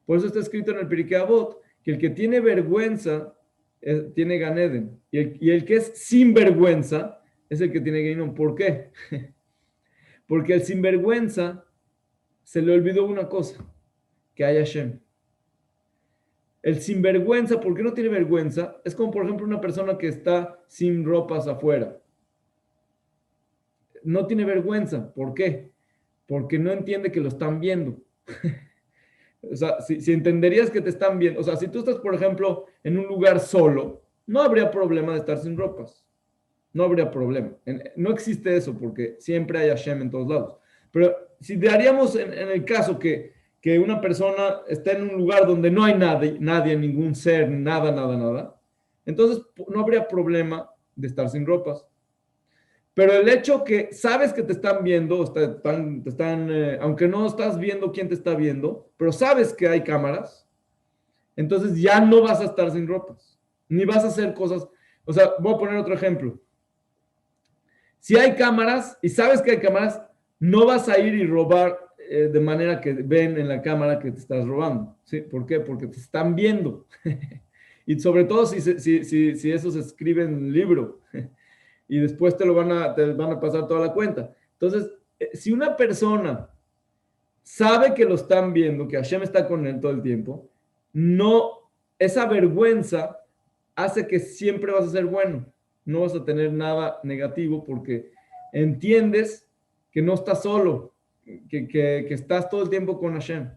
Por eso está escrito en el Pirkei Avot que el que tiene vergüenza tiene Gan Eden. Y el que es sin vergüenza es el que tiene Geinom. ¿Por qué? Porque el sinvergüenza se le olvidó una cosa, que hay Hashem. El sinvergüenza, ¿por qué no tiene vergüenza? Es como, por ejemplo, una persona que está sin ropas afuera. No tiene vergüenza. ¿Por qué? Porque no entiende que lo están viendo. O sea, si entenderías que te están viendo, o sea, si tú estás, por ejemplo, en un lugar solo, no habría problema de estar sin ropas. No habría problema. No existe eso porque siempre hay Hashem en todos lados. Pero si daríamos en el caso que una persona está en un lugar donde no hay nadie, ningún ser, nada, entonces no habría problema de estar sin ropas. Pero el hecho que sabes que te están viendo, aunque no estás viendo quién te está viendo, pero sabes que hay cámaras, entonces ya no vas a estar sin ropas, ni vas a hacer cosas. O sea, voy a poner otro ejemplo. Si hay cámaras y sabes que hay cámaras, no vas a ir y robar de manera que ven en la cámara que te estás robando. ¿Sí? ¿Por qué? Porque te están viendo. Y sobre todo si eso se escribe en un libro y después te van a pasar toda la cuenta. Entonces, si una persona sabe que lo están viendo, que Hashem está con él todo el tiempo, no, esa vergüenza hace que siempre vas a ser bueno. No vas a tener nada negativo porque entiendes que no estás solo, que estás todo el tiempo con Hashem.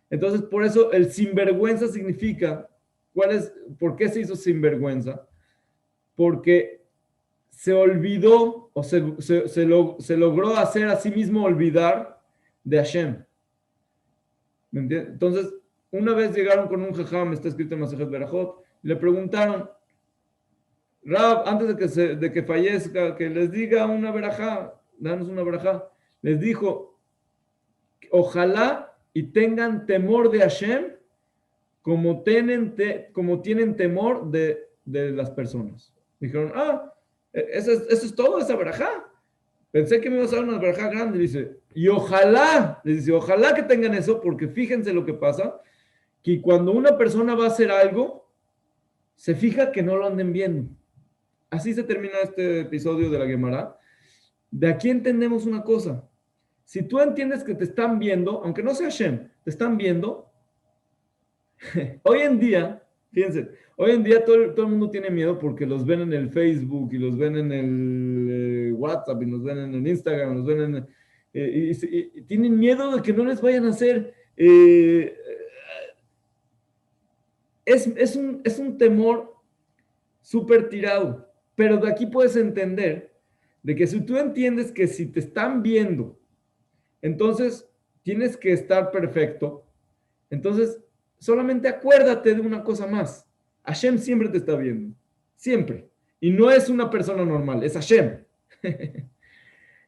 Entonces, por eso el sinvergüenza significa, ¿por qué se hizo sinvergüenza? Porque se olvidó o se logró hacer a sí mismo olvidar de Hashem. ¿Me entiendes? Entonces, una vez llegaron con un jajam, está escrito en Masejet Berajot, le preguntaron, Rab, antes de que fallezca, que les diga una verajá, danos una verajá. Les dijo, ojalá y tengan temor de Hashem como tienen temor de las personas. Dijeron, eso es todo, esa verajá. Pensé que me ibas a dar una verajá grande. Dice, y ojalá, les dice, ojalá que tengan eso, porque fíjense lo que pasa, que cuando una persona va a hacer algo, se fija que no lo anden viendo. Así se termina este episodio de la Gemara. De aquí entendemos una cosa. Si tú entiendes que te están viendo, aunque no sea Hashem, te están viendo, hoy en día, fíjense, hoy en día todo el mundo tiene miedo porque los ven en el Facebook y los ven en el WhatsApp y los ven en el Instagram, los ven y tienen miedo de que no les vayan a hacer. Es un temor súper tirado. Pero de aquí puedes entender de que si tú entiendes que si te están viendo, entonces tienes que estar perfecto, entonces solamente acuérdate de una cosa más. Hashem siempre te está viendo, siempre. Y no es una persona normal, es Hashem.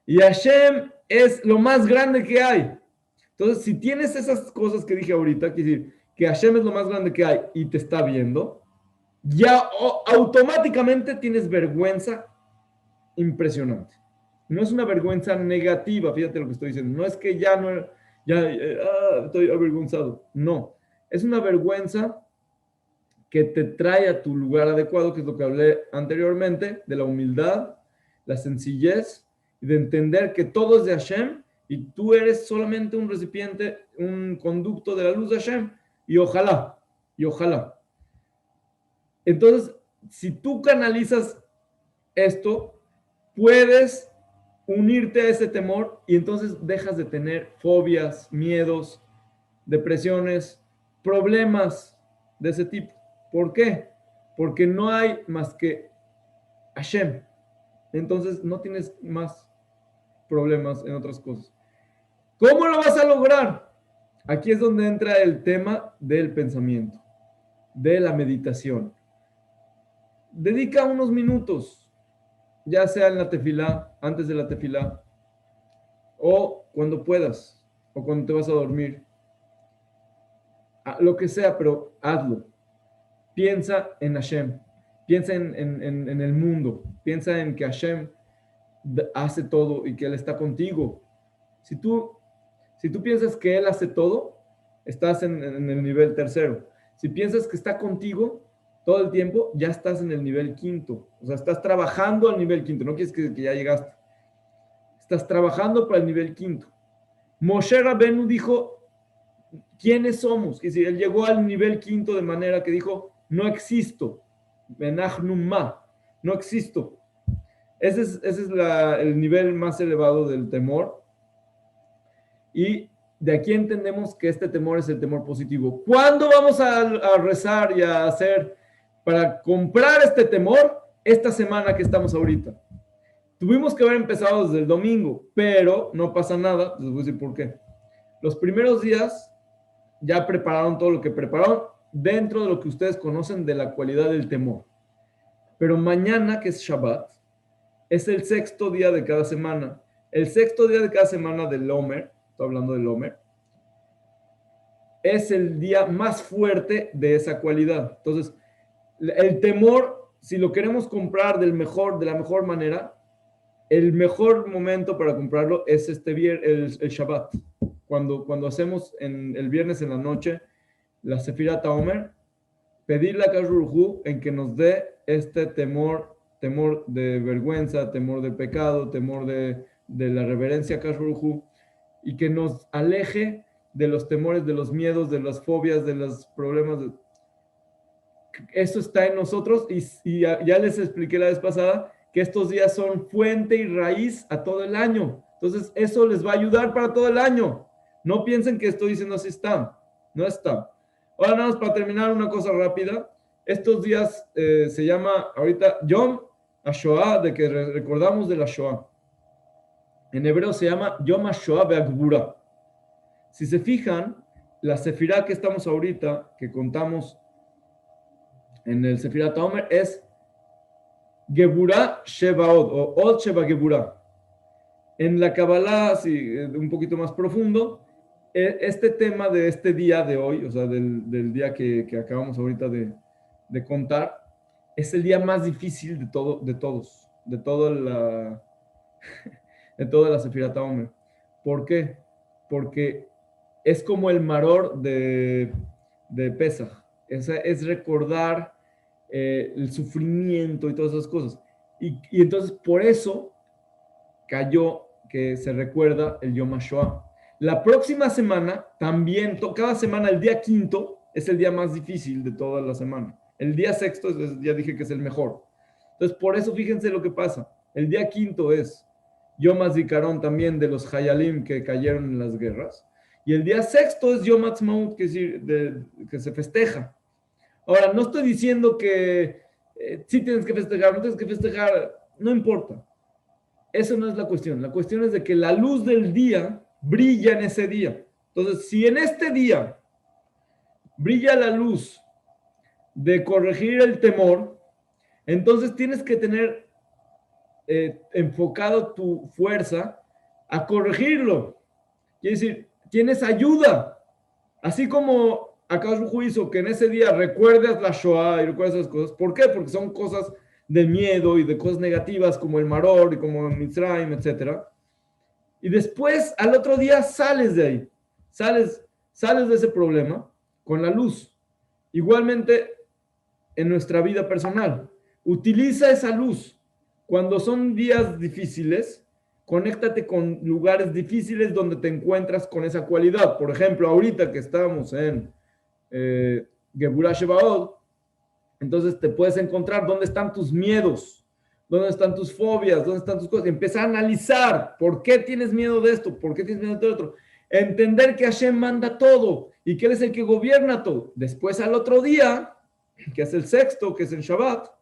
Y Hashem es lo más grande que hay. Entonces, si tienes esas cosas que dije ahorita, quiere decir que Hashem es lo más grande que hay y te está viendo, ya automáticamente tienes vergüenza impresionante. No es una vergüenza negativa, fíjate lo que estoy diciendo. No es que ya no, estoy avergonzado. No, Es una vergüenza que te trae a tu lugar adecuado, que es lo que hablé anteriormente, de la humildad, la sencillez, y de entender que todo es de Hashem, y tú eres solamente un recipiente, un conducto de la luz de Hashem, y ojalá, y ojalá. Entonces, si tú canalizas esto, puedes unirte a ese temor y entonces dejas de tener fobias, miedos, depresiones, problemas de ese tipo. ¿Por qué? Porque no hay más que Hashem. Entonces no tienes más problemas en otras cosas. ¿Cómo lo vas a lograr? Aquí es donde entra el tema del pensamiento, de la meditación. Dedica unos minutos, ya sea en la tefilá, antes de la tefilá, o cuando puedas, o cuando te vas a dormir. Lo que sea, pero hazlo. Piensa en Hashem, piensa en el mundo, piensa en que Hashem hace todo y que Él está contigo. Si tú, si tú piensas que Él hace todo, estás en el nivel tercero. Si piensas que está contigo todo el tiempo, ya estás en el nivel quinto. O sea, estás trabajando al nivel quinto. No quieres que ya llegaste. Estás trabajando para el nivel quinto. Moshe Rabenu dijo, ¿quiénes somos? Es decir, él llegó al nivel quinto de manera que dijo, no existo. No existo. Ese es el nivel más elevado del temor. Y de aquí entendemos que este temor es el temor positivo. ¿Cuándo vamos a rezar y a hacer para comprar este temor? Esta semana que estamos ahorita. Tuvimos que haber empezado desde el domingo, pero no pasa nada. Les voy a decir por qué. Los primeros días ya prepararon todo lo que prepararon dentro de lo que ustedes conocen de la cualidad del temor. Pero mañana, que es Shabbat, es el sexto día de cada semana. El sexto día de cada semana del Omer, estoy hablando del Omer, es el día más fuerte de esa cualidad. Entonces, el temor, si lo queremos comprar de la mejor manera, el mejor momento para comprarlo es el Shabbat. Cuando hacemos el viernes en la noche la Sefirat HaOmer, pedirle a Kadosh Baruj Hu en que nos dé este temor de vergüenza, temor de pecado, temor de la reverencia a Kadosh Baruj Hu, y que nos aleje de los temores, de los miedos, de las fobias, de los problemas. Eso está en nosotros y ya les expliqué la vez pasada que estos días son fuente y raíz a todo el año. Entonces, eso les va a ayudar para todo el año. No piensen que estoy diciendo así está. No está. Ahora, nada más para terminar, una cosa rápida. Estos días se llama ahorita Yom HaShoah, de que recordamos de la Shoah. En hebreo se llama Yom HaShoah Be'Agbura. Si se fijan, la sefirá que estamos ahorita, que contamos en el Sefirat HaOmer, es Geburah Shevaot, o Od Sheva Geburah. En la Kabbalah, así, un poquito más profundo, este tema de este día de hoy, o sea, del día que acabamos ahorita de contar, es el día más difícil de toda de toda la Sefirat HaOmer. ¿Por qué? Porque es como el maror de Pesach. Es recordar el sufrimiento y todas esas cosas. Y entonces por eso cayó que se recuerda el Yom HaShoah. La próxima semana también, cada semana, el día quinto es el día más difícil de toda la semana. El día sexto, ya dije que es el mejor. Entonces, por eso fíjense lo que pasa. El día quinto es Yom HaZikaron también de los Hayalim que cayeron en las guerras. Y el día sexto es Yom HaTzmaut, que se festeja. Ahora, no estoy diciendo que sí tienes que festejar, no tienes que festejar, no importa. Eso no es la cuestión. La cuestión es de que la luz del día brilla en ese día. Entonces, si en este día brilla la luz de corregir el temor, entonces tienes que tener enfocado tu fuerza a corregirlo. Quiere decir, tienes ayuda. Así como Akadosh hizo que en ese día recuerdes la Shoah y recuerdes esas cosas. ¿Por qué? Porque son cosas de miedo y de cosas negativas como el Maror y como el Mitzrayim, etc. Y después, al otro día, sales de ahí. Sales de ese problema con la luz. Igualmente, en nuestra vida personal, utiliza esa luz. Cuando son días difíciles, conéctate con lugares difíciles donde te encuentras con esa cualidad. Por ejemplo, ahorita que estamos en Geburah Shebaot, entonces te puedes encontrar dónde están tus miedos, dónde están tus fobias, dónde están tus cosas. Empieza a analizar por qué tienes miedo de esto, por qué tienes miedo de otro. Entender que Hashem manda todo y que Él es el que gobierna todo. Después al otro día, que es el sexto, que es el Shabbat,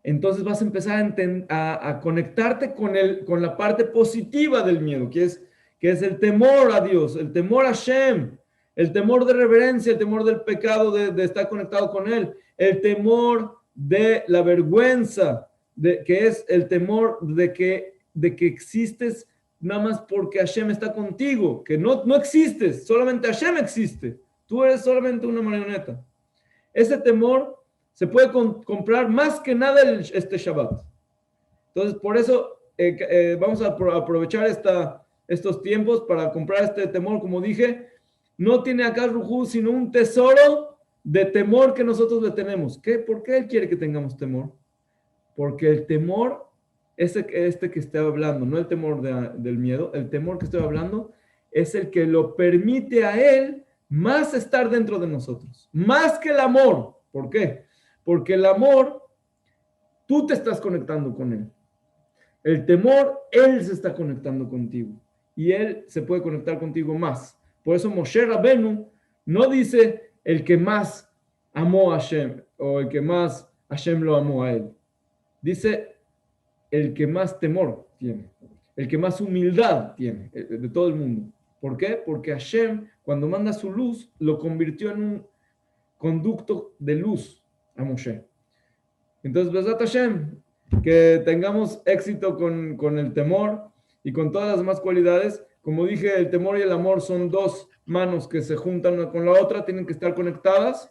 entonces vas a empezar a conectarte con la parte positiva del miedo, que es el temor a Dios, el temor a Hashem, el temor de reverencia, el temor del pecado, de estar conectado con Él, el temor de la vergüenza, que es el temor de que existes nada más porque Hashem está contigo, que no existes, solamente Hashem existe, tú eres solamente una marioneta. Ese temor se puede comprar más que nada este Shabbat. Entonces, por eso vamos a aprovechar estos tiempos para comprar este temor. Como dije, no tiene acá Rujú sino un tesoro de temor que nosotros le tenemos. ¿Por qué Él quiere que tengamos temor? Porque el temor, este que estoy hablando, no el temor del miedo, el temor que estoy hablando es el que lo permite a Él más estar dentro de nosotros, más que el amor. ¿Por qué? Porque el amor, tú te estás conectando con Él. El temor, Él se está conectando contigo. Y Él se puede conectar contigo más. Por eso Moshe Rabenu no dice el que más amó a Hashem o el que más Hashem lo amó a Él. Dice el que más temor tiene, el que más humildad tiene de todo el mundo. ¿Por qué? Porque Hashem, cuando manda su luz, lo convirtió en un conducto de luz a Moshe. Entonces, Besat Hashem, que tengamos éxito con el temor y con todas las demás cualidades. Como dije, el temor y el amor son dos manos que se juntan una con la otra, tienen que estar conectadas.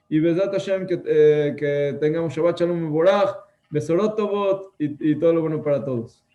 Y Besat Hashem, que tengamos Shabbat Shalom Mevorach, Besorot Tovot y todo lo bueno para todos.